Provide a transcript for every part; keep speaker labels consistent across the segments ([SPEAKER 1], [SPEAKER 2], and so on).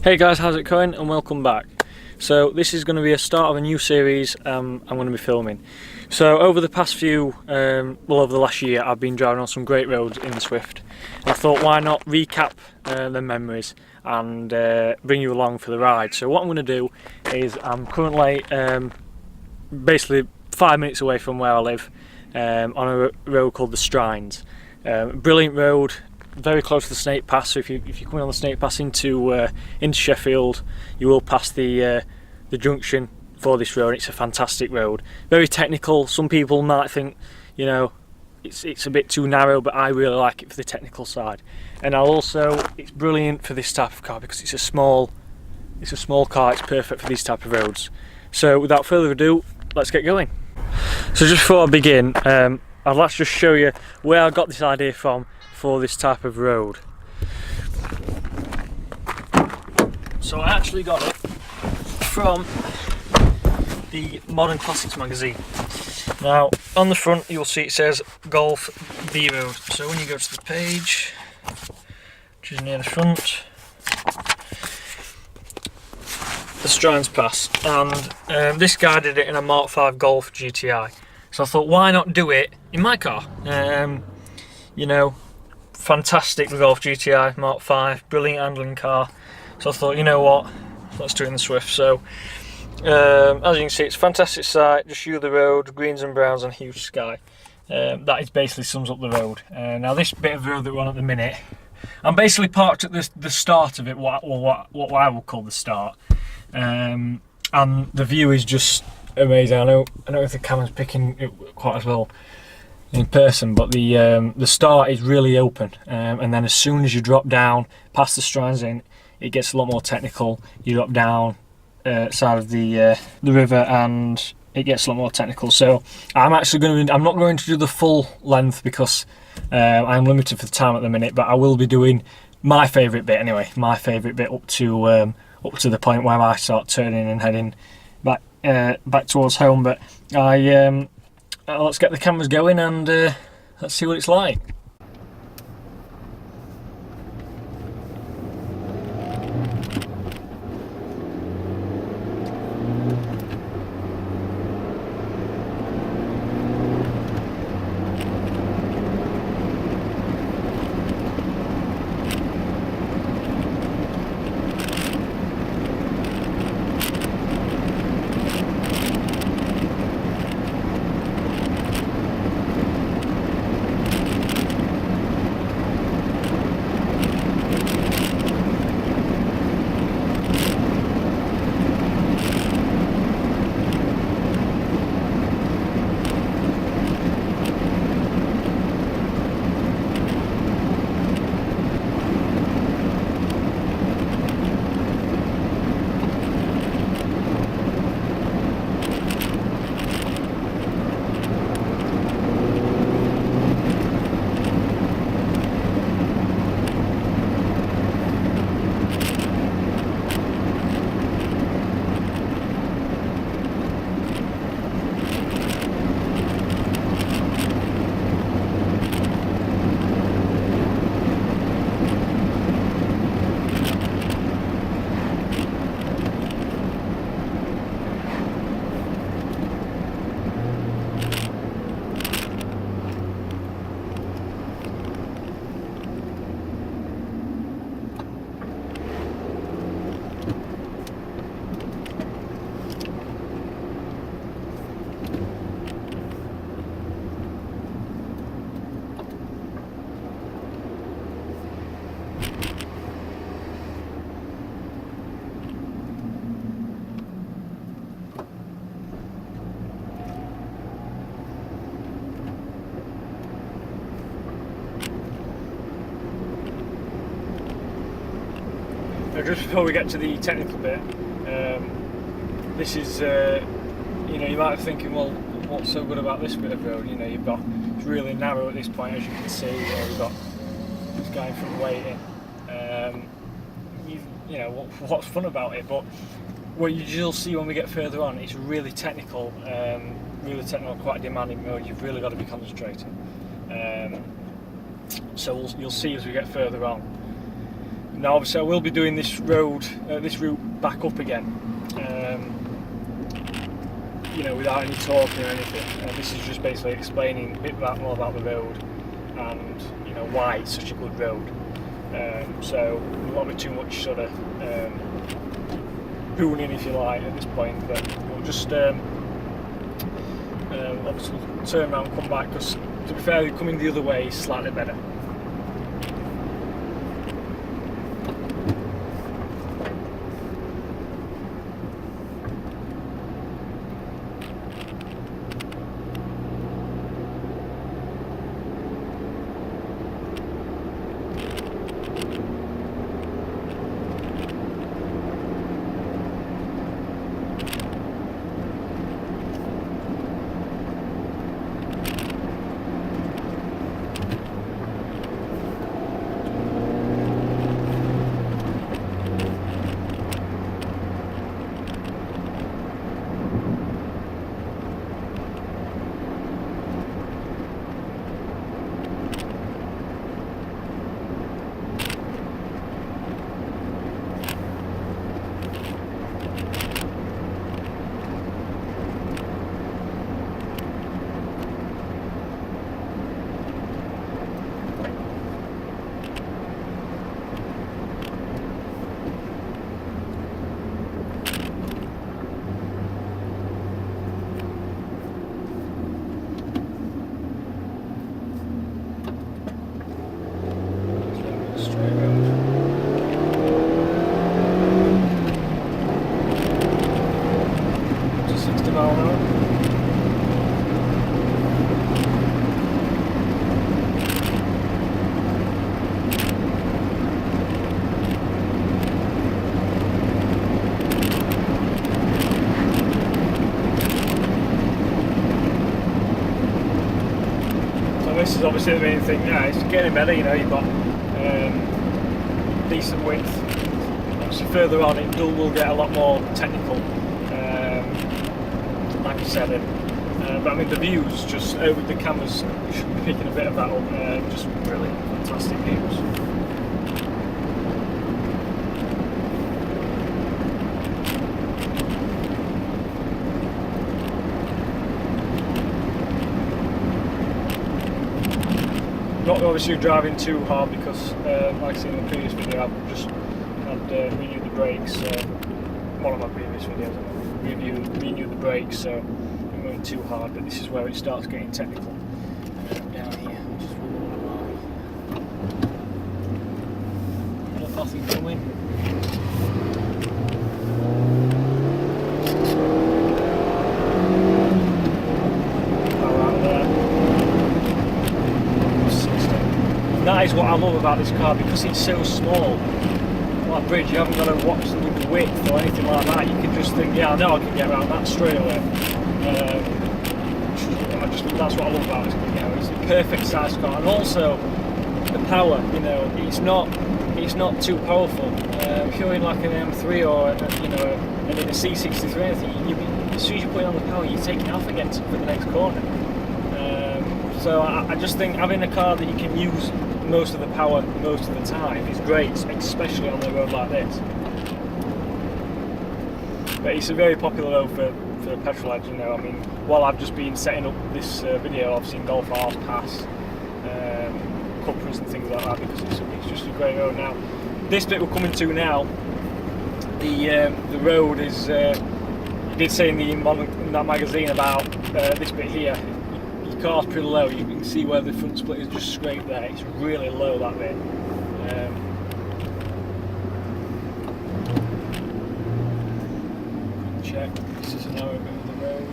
[SPEAKER 1] Hey guys, how's it going? And welcome back. So this is going to be a start of a new series I'm going to be filming. So over the past over the last year, I've been driving on some great roads in the Swift. And I thought, why not recap the memories and bring you along for the ride. So what I'm going to do is I'm currently basically 5 minutes away from where I live on a road called the Strines. Brilliant road. Very close to the Snake Pass, so if you're coming on the Snake Pass into Sheffield, you will pass the junction for this road. It's a fantastic road, very technical. Some people might think, you know, it's a bit too narrow, but I really like it for the technical side. And it's brilliant for this type of car because it's a small car. It's perfect for these type of roads. So without further ado, let's get going. So just before I begin, I'd like to just show you where I got this idea from for this type of road. So I actually got it from the Modern Classics magazine. Now on the front you'll see it says Golf B Road. So when you go to the page, which is near the front, the Strines Pass, and this guy did it in a Mark 5 Golf GTI. So I thought, why not do it in my car? You know, fantastic Golf GTI Mark 5, brilliant handling car. So I thought, you know what, let's do it in the Swift. So as you can see, it's a fantastic sight, just you, the road, greens and browns and huge sky. That is basically sums up the road. Now this bit of road that we're on at the minute, I'm basically parked at the start of it, what I would call the start, and the view is just amazing. I don't know if the camera's picking it quite as well in person, but the start is really open, and then as soon as you drop down past the Strines in, it gets a lot more technical. You drop down side of the river and it gets a lot more technical. So I'm not going to do the full length because I'm limited for the time at the minute, but I will be doing my favourite bit anyway. My favourite bit up to the point where I start turning and heading back towards home. But let's get the cameras going and let's see what it's like. Just before we get to the technical bit, this is, you know, you might be thinking, well, what's so good about this bit of road? You know, it's really narrow at this point, as you can see. We've got this guy in front waiting. You know, what's fun about it? But what you'll see when we get further on, it's really technical, quite a demanding road. You've really got to be concentrating. So you'll see as we get further on. Now obviously I will be doing this route back up again, you know, without any talking or anything. This is just basically explaining a bit more about the road and, you know, why it's such a good road. So there won't be too much sort of booning, if you like, at this point, but we'll just obviously turn around and come back, because to be fair, coming the other way is slightly better. This is obviously the main thing. Yeah, it's getting better. You know, you've got decent width. Obviously, further on, it will get a lot more technical, like I said. But I mean, the views just over the cameras should be picking a bit of that up. Just really fantastic views. Not obviously driving too hard because, like I said in the previous video, I've just had renewed the brakes. One of my previous videos, I renewed the brakes, so I'm going too hard. But this is where it starts getting technical. Down here, just rolling along. Got a nothing coming. That is what I love about this car, because it's so small. Like bridge, you haven't got to watch the width or anything like that. You can just think, yeah, I know I can get around that straight away. That's what I love about it. You know, it's a perfect size car, and also the power. You know, it's not too powerful. If you're in like an M3 or you know, and in a C63 or anything, as soon as you put it on the power, you take it off again for the next corner. So I just think having a car that you can use most of the power most of the time is great, especially on a road like this. But it's a very popular road for petrol heads, you know. I mean, while I've just been setting up this video, I've seen Golf R's pass, Cuppers and things like that, because it's just a great road. Now, this bit we're coming to now, the road is, it did say in that magazine about this bit here. Car's pretty low. You can see where the front split is just scraped there. It's really low, that bit. Check. This is a narrow bit of the road.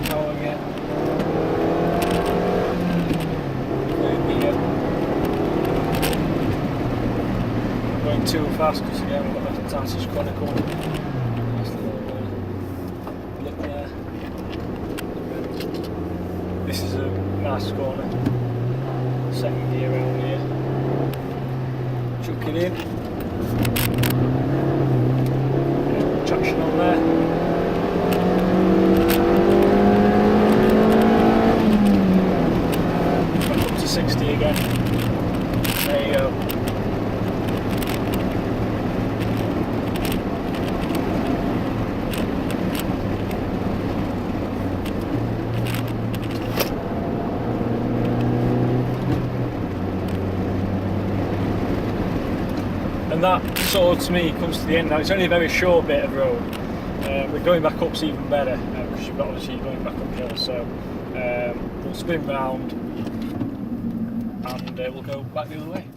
[SPEAKER 1] Power again. Going too fast because again we've got the Tarsus Chronicle. Nice little look there. This is a nice corner. Second gear around here. Chuck it in. Traction on there. that sort of to me comes to the end now. It's only a very short bit of road. We're going back up's even better because you've got obviously going back uphill. So we'll spin round and we'll go back the other way.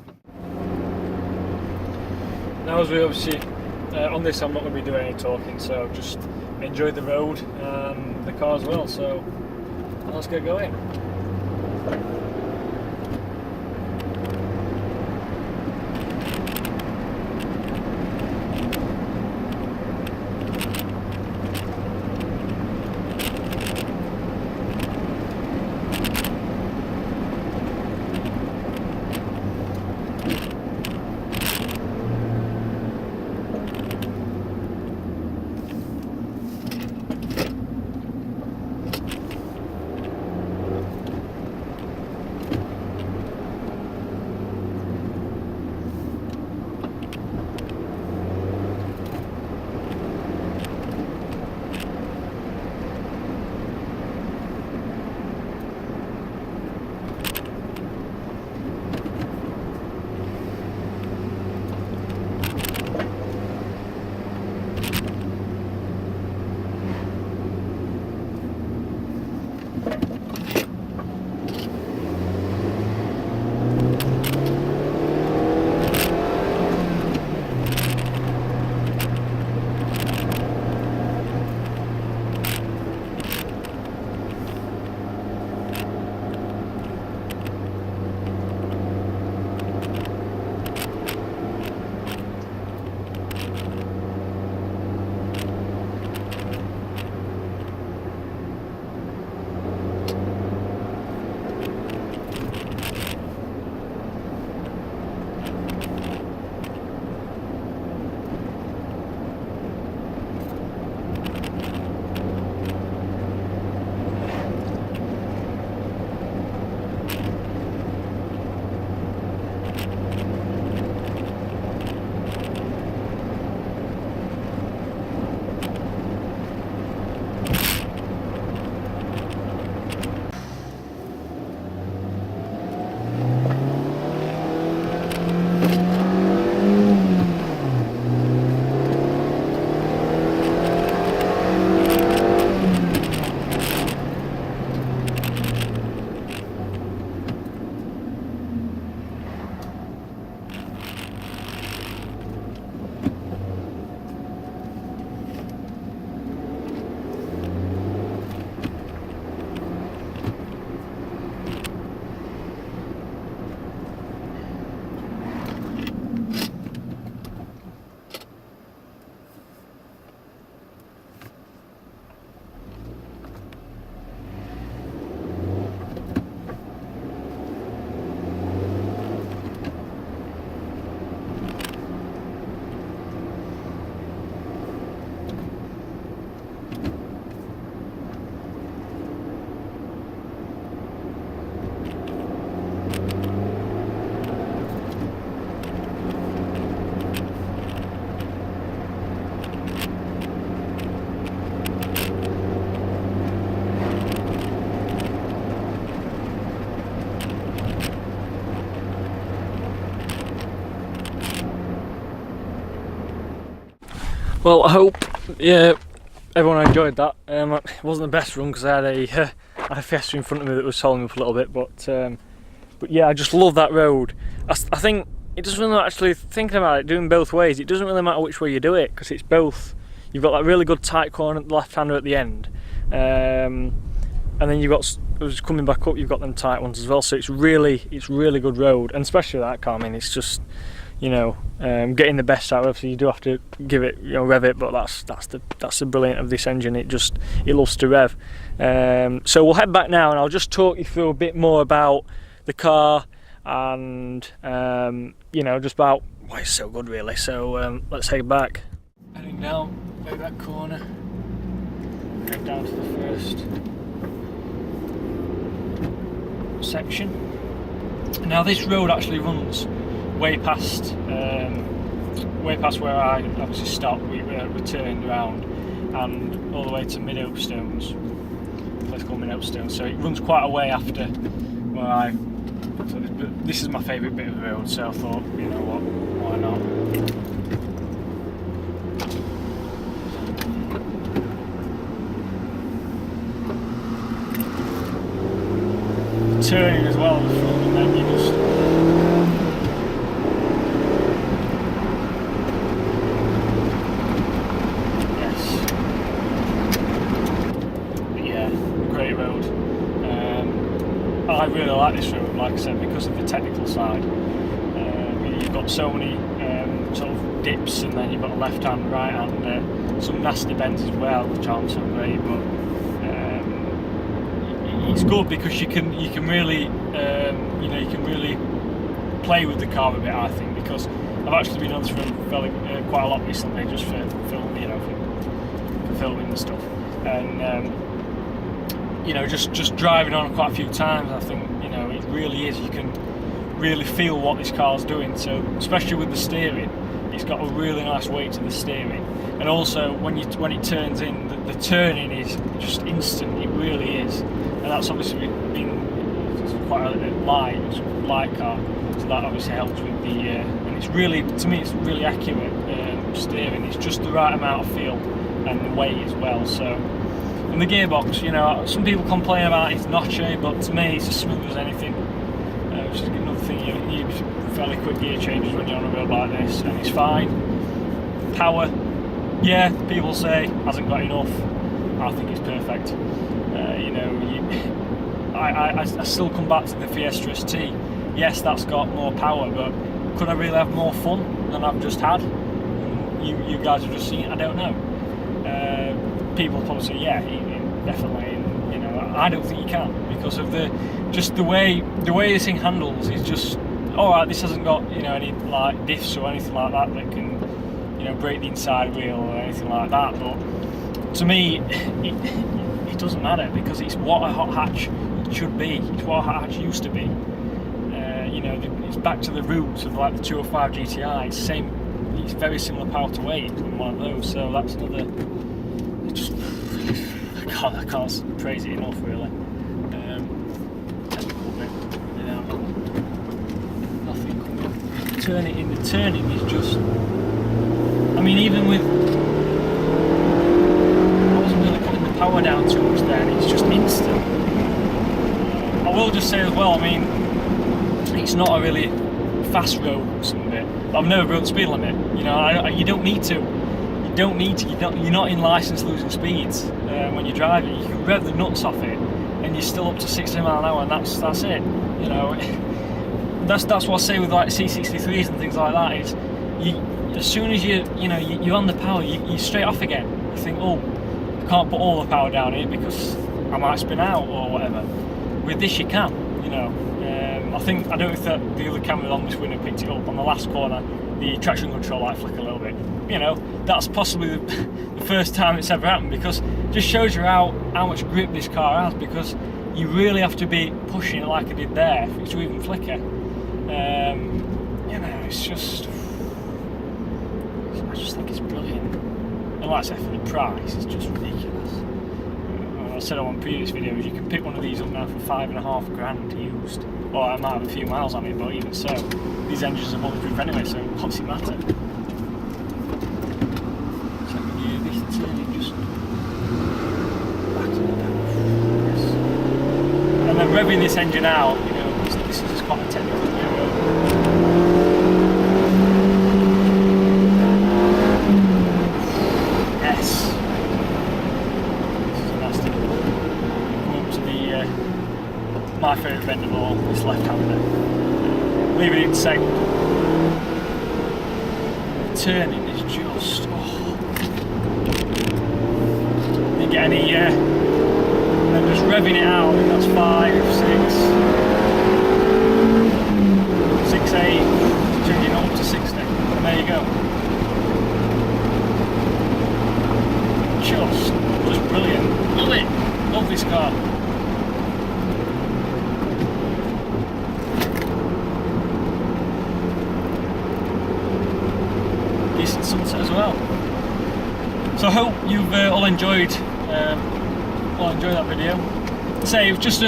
[SPEAKER 1] Now, as we obviously on this, I'm not going to be doing any talking, so just enjoy the road and the car as well. So let's get going. Well, I hope everyone enjoyed that. It wasn't the best run because I had a Fiesta in front of me that was holding me up a little bit, but yeah, I just love that road. I think it doesn't really matter, actually thinking about it, doing both ways, it doesn't really matter which way you do it because it's both. You've got that really good tight corner at the left-hander at the end, and then you've got, coming back up, you've got them tight ones as well. So it's really good road, and especially that car. I mean, it's just, you know, getting the best out of it. So you do have to give it, you know, rev it, but that's the brilliant of this engine. It loves to rev. So we'll head back now, and I'll just talk you through a bit more about the car and you know, just about why it's so good, really. So let's head back. Heading down over that corner, head down to the first section. Now this road actually runs way past where I obviously stopped. We turned around and all the way to Mid-Oakstones, a place called Mid-Oakstones. So it runs quite a way after where I So this is my favourite bit of the road, so I thought, you know what, why not? Turning as well, and then you just great road. I really like this road, like I said, because of the technical side. You've got so many sort of dips, and then you've got a left hand, right hand, some nasty bends as well, which aren't so great. But it's good because you can really you can really play with the car a bit. I think, because I've actually been on this road quite a lot recently, just for film, for filming and stuff, and. Just driving on quite a few times, I think, it really is, you can really feel what this car's doing. So especially with the steering, it's got a really nice weight to the steering, and also when it turns in, the turning is just instant. It really is, and that's obviously been quite a light car, so that obviously helps with the and it's really, to me, it's really accurate steering. It's just the right amount of feel and the weight as well. So. And the gearbox, some people complain about it's notchy, but to me it's as smooth as anything. Which is another thing, you need fairly quick gear changes when you're on a road like this, and it's fine. Power, yeah, people say hasn't got enough. I think it's perfect. I still come back to the Fiesta ST. Yes, that's got more power, but could I really have more fun than I've just had? You guys have just seen it. I don't know. People probably say, yeah, definitely. And, I don't think you can, because of the way this thing handles is just all right. This hasn't got any like diffs or anything like that can break the inside wheel or anything like that. But to me, it doesn't matter, because it's what a hot hatch should be. It's what a hot hatch used to be. It's back to the roots of like the 205 GTI. It's very similar power to weight in one of those. So that's another. I can't praise it enough, really. Technical bit, nothing coming. The turning is just. I mean, even with, I wasn't really putting the power down too much then. It's just instant. I will just say as well. I mean, it's not a really fast road, some bit. I've never broke the speed limit. You don't need to. You're not in license losing speeds when you're driving. You can rev the nuts off it, and you're still up to 60 mile an hour, and that's it. That's what I say with like C63s and things like that. Is as soon as you're on the power, you're straight off again. You think, oh, I can't put all the power down here because I might spin out or whatever. With this, you can. I don't know if the other camera on this window picked it up on the last corner. The traction control light flick a little bit. That's possibly the first time it's ever happened, because it just shows you how much grip this car has, because you really have to be pushing it like I did there for it to even flicker. It's just, I just think it's brilliant. And like I said, for the price, it's just ridiculous. I said on previous videos, you can pick one of these up now for $5.5 grand used. Well, I might have a few miles on it, but even so, these engines are bulletproof anyway, so what's it matter? Second gear, this turning just back to the down. Yes. And then revving this engine out, this is quite a technical gear. Yes. This is nasty. Come up to the my favourite bend of all, this left-hander. Leave it in second. The turning is just, Didn't get any, and just revving it out, I think that's 5, 6, 8, changing up to 60, and there you go. Just brilliant. Love it. Love this car. Sunset as well. So I hope you've all enjoyed that video. Say it was just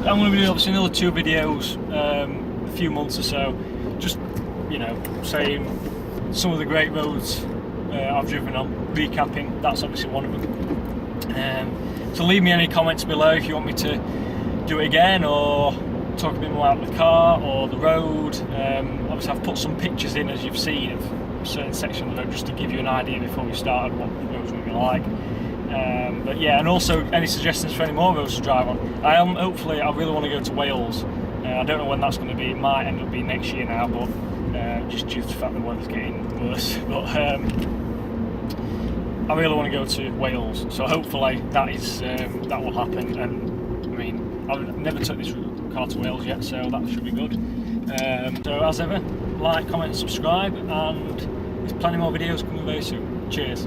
[SPEAKER 1] I'm going to be doing obviously another 2 videos a few months or so, just, you know, saying some of the great roads I've driven on, recapping. That's obviously one of them. So leave me any comments below if you want me to do it again, or talk a bit more about the car or the road. Obviously I've put some pictures in, as you've seen, of certain sections of the road, just to give you an idea before we started what the road's going to be like. But yeah, and also any suggestions for any more roads to drive on. Hopefully, I really want to go to Wales. I don't know when that's going to be. It might end up being next year now, but just due to the fact the weather's getting worse. But I really want to go to Wales, so hopefully that will happen. And I mean, I've never took this car to Wales yet, so that should be good. So as ever, like, comment, subscribe, and there's plenty more videos coming very soon. Cheers.